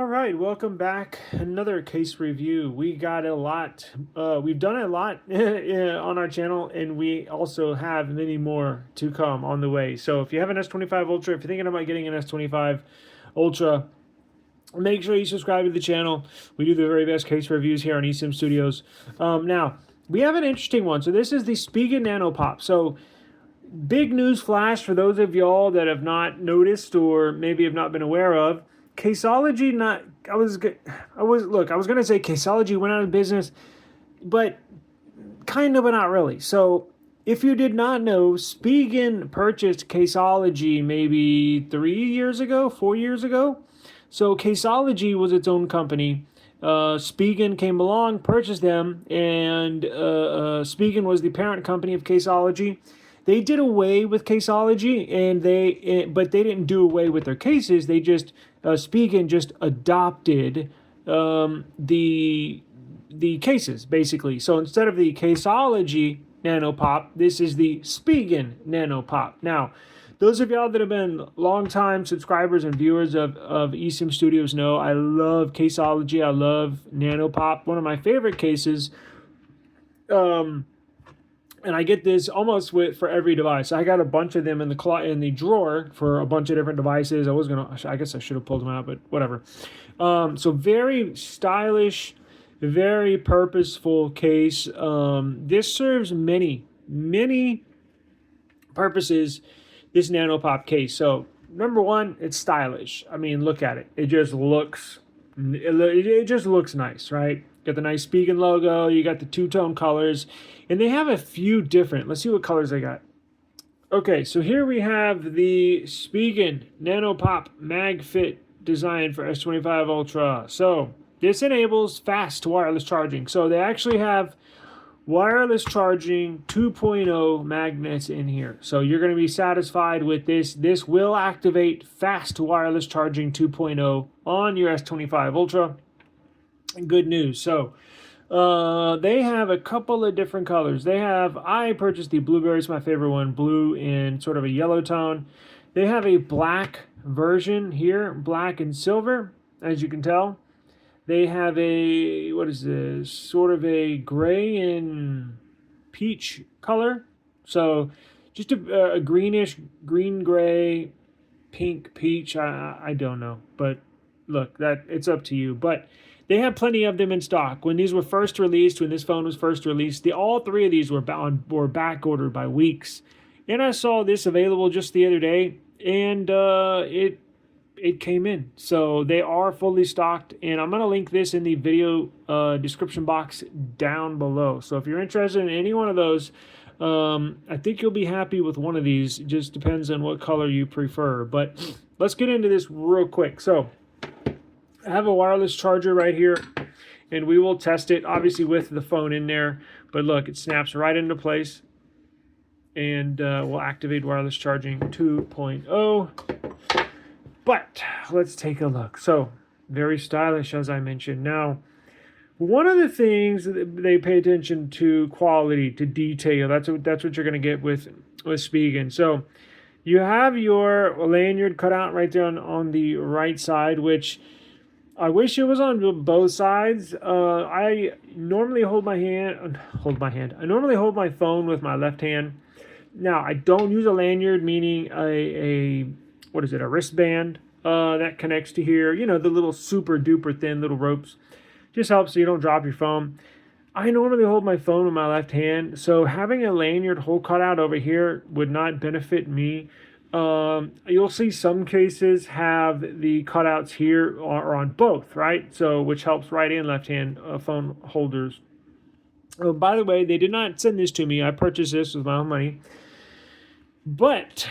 All right, welcome back. Another case review. We got a lot. We've done a lot on our channel, and we also have many more to come on the way. So if you have an S25 Ultra, if you're thinking about getting an S25 Ultra, make sure you subscribe to the channel. We do the very best case reviews here on eSIM Studios. Now, we have an interesting one. So this is the Spigen Nano Pop. So big news flash for those of y'all that have not noticed or maybe have not been aware of. Caseology I was going to say Caseology went out of business, but kind of, but not really. So if you did not know, Spigen purchased Caseology maybe 4 years ago. So Caseology was its own company. Spigen came along, purchased them, and Spigen was the parent company of Caseology. They did away with Caseology, but they didn't do away with their cases. They just Spigen just adopted the cases, basically. So instead of the Caseology Nano Pop, this is the Spigen Nano Pop. Now, those of y'all that have been long-time subscribers and viewers of eSIM Studios know I love Caseology. I love Nano Pop. One of my favorite cases. And I get this almost for every device. I got a bunch of them in the drawer for a bunch of different devices. I guess I should have pulled them out, but whatever. So very stylish, very purposeful case. This serves many purposes, this Nano Pop case. So number one, it's stylish. I mean, look at it. It just looks nice, right? Got the nice Spigen logo. You got the two-tone colors. And they have a few different. Let's see what colors they got. Okay, so here we have the Spigen Nano Pop MagFit design for S25 Ultra. So this enables fast wireless charging. So they actually have wireless charging 2.0 magnets in here. So you're going to be satisfied with this. This will activate fast wireless charging 2.0 on your S25 Ultra. Good news. So they have a couple of different colors. I purchased the blueberry, it's my favorite one, blue in sort of a yellow tone. They have a black version here, black and silver, as you can tell. They have a, what is this, sort of a gray and peach color. So just a greenish, green-gray, pink, peach, I don't know. But look, it's up to you. But they have plenty of them in stock. When these were first released, when this phone was first released, all three of these were back ordered by weeks. And I saw this available just the other day, and it came in. So they are fully stocked, and I'm going to link this in the video description box down below. So if you're interested in any one of those, I think you'll be happy with one of these. It just depends on what color you prefer. But let's get into this real quick. So I have a wireless charger right here, and we will test it, obviously, with the phone in there. But look, it snaps right into place, and we'll activate wireless charging 2.0. But let's take a look. So very stylish, as I mentioned. Now, one of the things that they pay attention to, quality, to detail. That's what you're going to get with Spigen. So you have your lanyard cut out right there on the right side, which I wish it was on both sides. I normally hold my phone with my left hand. Now, I don't use a lanyard, meaning a wristband that connects to here. You know, the little super duper thin little ropes. Just helps so you don't drop your phone. I normally hold my phone with my left hand, so having a lanyard hole cut out over here would not benefit me. You'll see some cases have the cutouts here or on both, right? So which helps right and left hand phone holders. Oh, by the way, they did not send this to me. I purchased this with my own money. But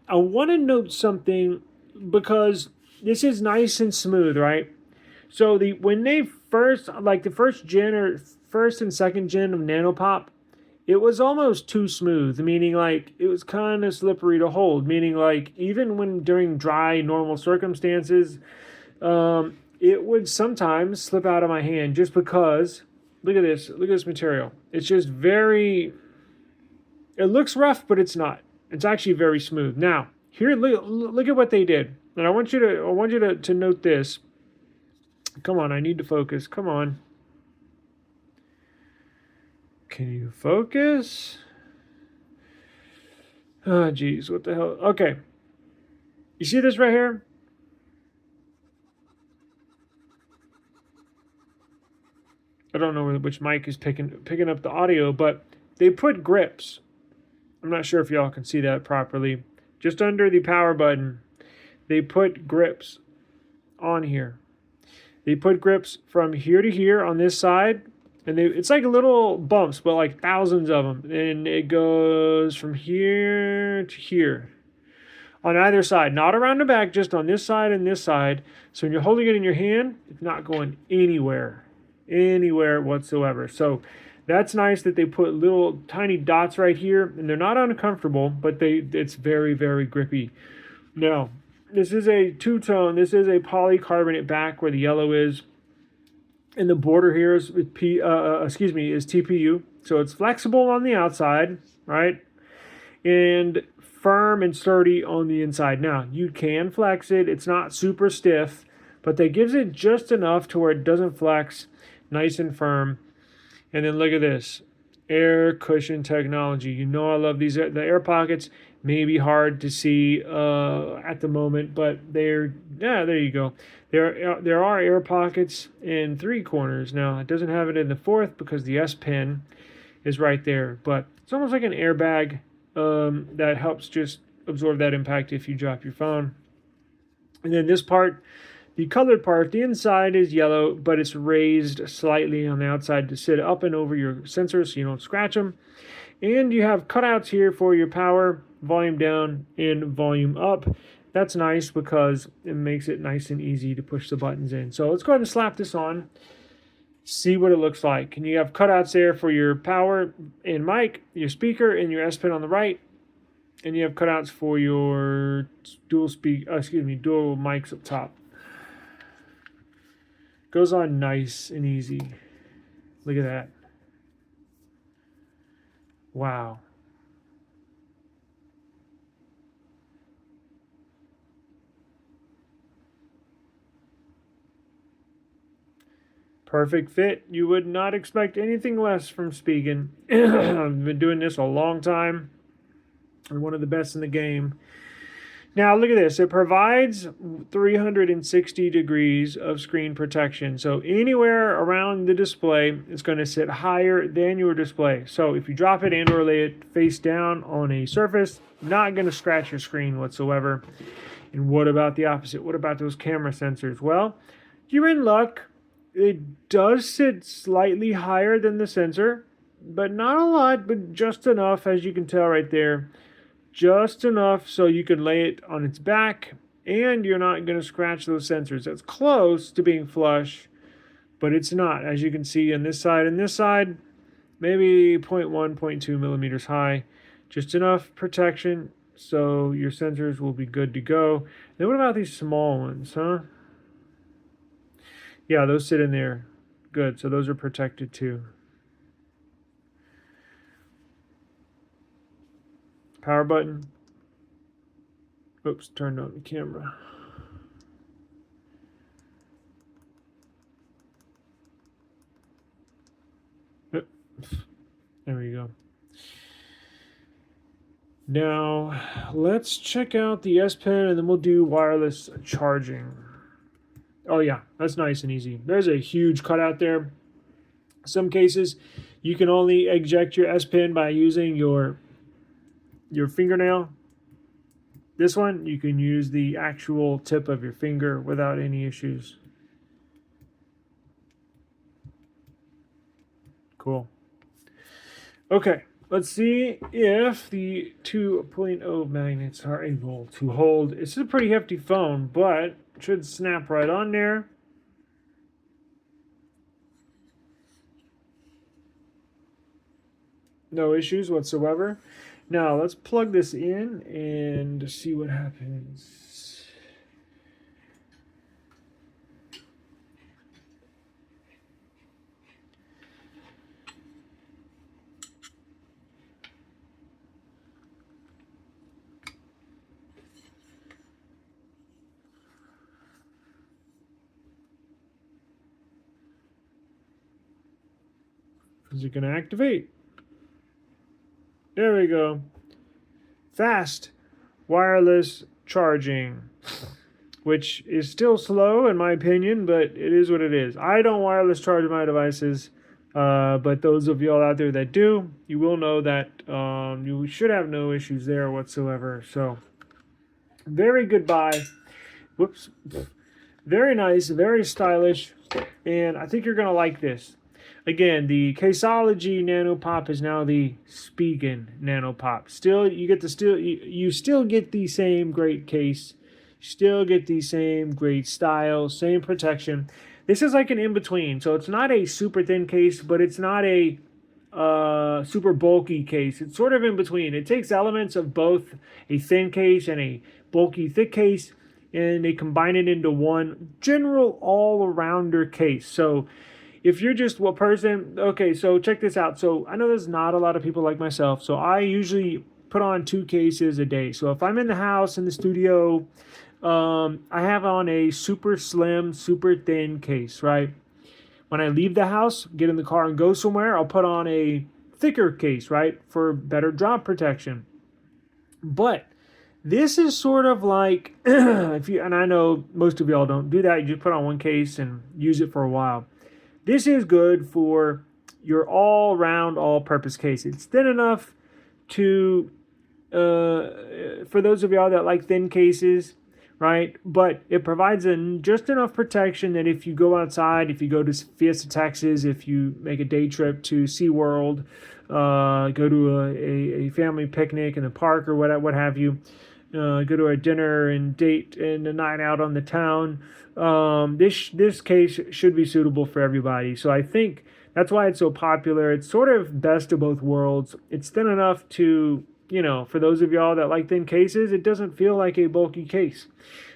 I want to note something because this is nice and smooth, right? So when they first, like the first and second gen of Nano Pop, it was almost too smooth, meaning like it was kind of slippery to hold, meaning like even when during dry, normal circumstances, it would sometimes slip out of my hand just because, look at this material. It's just it looks rough, but it's not. It's actually very smooth. Now, here, look at what they did. And I want you to note this. Come on, I need to focus. Come on. Can you focus? Oh, geez, what the hell? Okay. You see this right here? I don't know which mic is picking up the audio, but they put grips. I'm not sure if y'all can see that properly. Just under the power button, they put grips on here. They put grips from here to here on this side, and it's like little bumps, but like thousands of them. And it goes from here to here on either side, not around the back, just on this side and this side. So when you're holding it in your hand, it's not going anywhere whatsoever. So that's nice that they put little tiny dots right here, and they're not uncomfortable, but it's very, very grippy. Now, this is a two-tone. This is a polycarbonate back where the yellow is, and the border here is TPU. So it's flexible on the outside, right, and firm and sturdy on the inside. Now, you can flex it. It's not super stiff, but that gives it just enough to where it doesn't flex, nice and firm. And then look at this, air cushion technology. You know I love these. The air pockets may be hard to see at the moment, but there you go. There are air pockets in 3 corners. Now, it doesn't have it in the 4th because the S Pen is right there, but it's almost like an airbag that helps just absorb that impact if you drop your phone. And then this part, the colored part, the inside is yellow, but it's raised slightly on the outside to sit up and over your sensors so you don't scratch them. And you have cutouts here for your power, volume down, and volume up. That's nice because it makes it nice and easy to push the buttons in. So let's go ahead and slap this on, see what it looks like. And you have cutouts there for your power and mic, your speaker, and your S Pen on the right. And you have cutouts for your dual mics up top. Goes on nice and easy. Look at that. Wow. Perfect fit. You would not expect anything less from Spigen. I've been doing this a long time. I'm one of the best in the game. Now look at this. It provides 360 degrees of screen protection. So anywhere around the display, it's going to sit higher than your display. So if you drop it and or lay it face down on a surface, not going to scratch your screen whatsoever. And what about the opposite? What about those camera sensors? Well, you're in luck. It does sit slightly higher than the sensor, but not a lot, but just enough, as you can tell right there. Just enough so you can lay it on its back and you're not going to scratch those sensors. That's close to being flush, but it's not. As you can see on this side and this side, maybe 0.1, 0.2 millimeters high. Just enough protection so your sensors will be good to go. Then what about these small ones, huh? Yeah, those sit in there. Good, so those are protected too. Power button. Oops, turned on the camera. There we go. Now, let's check out the S Pen and then we'll do wireless charging. Oh yeah, that's nice and easy. There's a huge cutout there. Some cases, you can only eject your S Pen by using your fingernail. This one, you can use the actual tip of your finger without any issues. Cool. Okay, let's see if the 2.0 magnets are able to hold. It's a pretty hefty phone, but it should snap right on there. No issues whatsoever. Now, let's plug this in and see what happens. Is it going to activate? There we go. Fast wireless charging, which is still slow in my opinion, but it is what it is. I don't wireless charge my devices, but those of y'all out there that do, you will know that you should have no issues there whatsoever. So, very good buy. Whoops. Very nice, very stylish, and I think you're going to like this. Again, the Caseology Nano Pop is now the Spigen Nano Pop. Still, you still get the same great case, still get the same great style, same protection. This is like an in-between, so it's not a super thin case, but it's not a super bulky case. It's sort of in between. It takes elements of both a thin case and a bulky thick case, and they combine it into one general all-arounder case. So if you're just a person, okay, so check this out. So I know there's not a lot of people like myself, so I usually put on 2 cases a day. So if I'm in the house, in the studio, I have on a super slim, super thin case, right? When I leave the house, get in the car and go somewhere, I'll put on a thicker case, right, for better drop protection. But this is sort of like, and I know most of y'all don't do that, you just put on one case and use it for a while. This is good for your all-round, all-purpose case. It's thin enough to, for those of y'all that like thin cases, right? But it provides just enough protection that if you go outside, if you go to Fiesta, Texas, if you make a day trip to SeaWorld, go to a family picnic in the park or what have you, go to a dinner and date and a night out on the town, this case should be suitable for everybody. So I think that's why it's so popular. It's sort of best of both worlds. It's thin enough to, for those of y'all that like thin cases, it doesn't feel like a bulky case.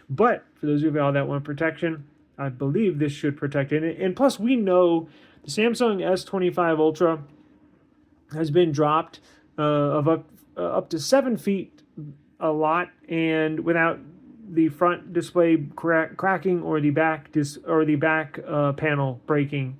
But for those of y'all that want protection, I believe this should protect it. And plus, we know the Samsung S25 Ultra has been dropped of up to 7 feet a lot, and without the front display cracking or the back panel breaking,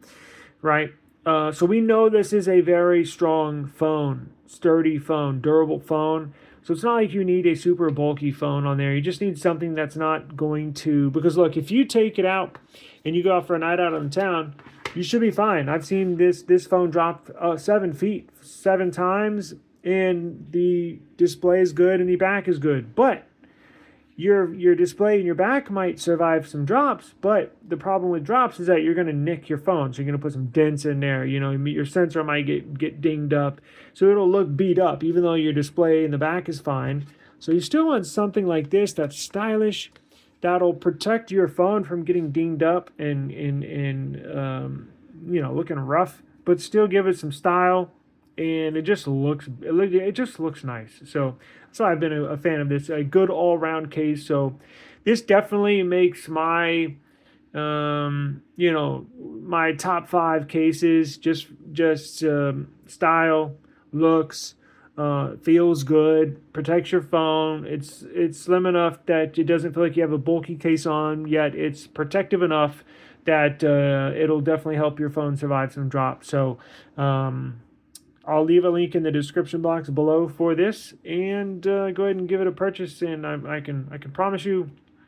right? So we know this is a very strong phone, sturdy phone, durable phone. So it's not like you need a super bulky phone on there. You just need something that's not going to, because look, if you take it out and you go out for a night out on the town, you should be fine. I've seen this phone drop 7 feet 7 times, and the display is good and the back is good. But your display and your back might survive some drops, but the problem with drops is that you're going to nick your phone. So you're going to put some dents in there. Your sensor might get dinged up. So it'll look beat up, even though your display in the back is fine. So you still want something like this that's stylish, that'll protect your phone from getting dinged up and looking rough, but still give it some style. And it just looks nice. So I've been a fan of this. A good all-round case. So this definitely makes my my top 5 cases. Just style, looks, feels good, protects your phone. It's slim enough that it doesn't feel like you have a bulky case on, yet it's protective enough that it'll definitely help your phone survive some drops. So I'll leave a link in the description box below for this, and go ahead and give it a purchase, and I can promise you're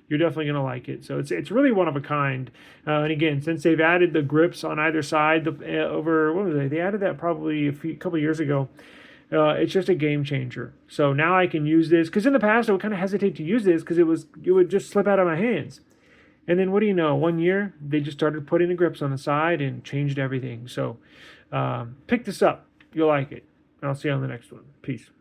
definitely going to like it. So it's really one of a kind. And again, since they've added the grips on either side, they added that probably a couple years ago. It's just a game changer. So now I can use this, because in the past I would kind of hesitate to use this because it would just slip out of my hands. And then what do you know? 1 year they just started putting the grips on the side and changed everything. So pick this up. You'll like it. I'll see you on the next one. Peace.